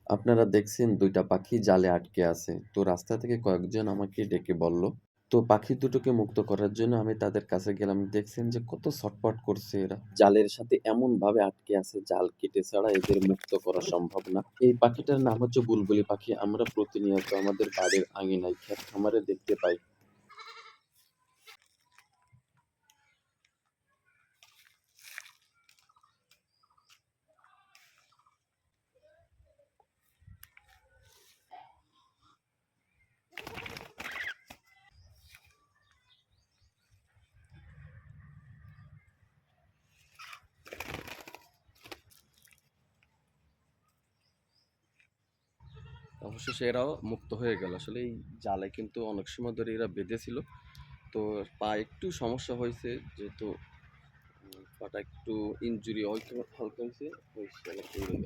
আপনারা দেখছেন ২ টা পাখি জালে আটকে আছে। তো রাস্তা থেকে কয়েকজন আমাকে ডেকে বলল। তো পাখি দুটোকে মুক্ত করার জন্য আমি তাদের কাছে গেলাম। দেখছেন যে কত ছটফট করছে এরা। জালের সাথে এমনভাবে আটকে আছে, জাল কেটে ছাড়া এদের মুক্ত করা সম্ভব না। এই পাখিটার নাম হচ্ছে বুলবুলি পাখি। আমরা প্রতিনিয়ত আমাদের বাড়ির আঙিনায়, ক্ষেত খামারে দেখতে পাই। অবশেষে এরাও মুক্ত হয়ে গেল। আসলে এই জালে কিন্তু অনেক সময় ধরে এরা বেঁধে ছিল। তো পায়ে একটু সমস্যা হয়েছে, যেহেতু পাটা একটু ইনজুরি হয়তো হালকা হয়েছে, পড়ে গেল।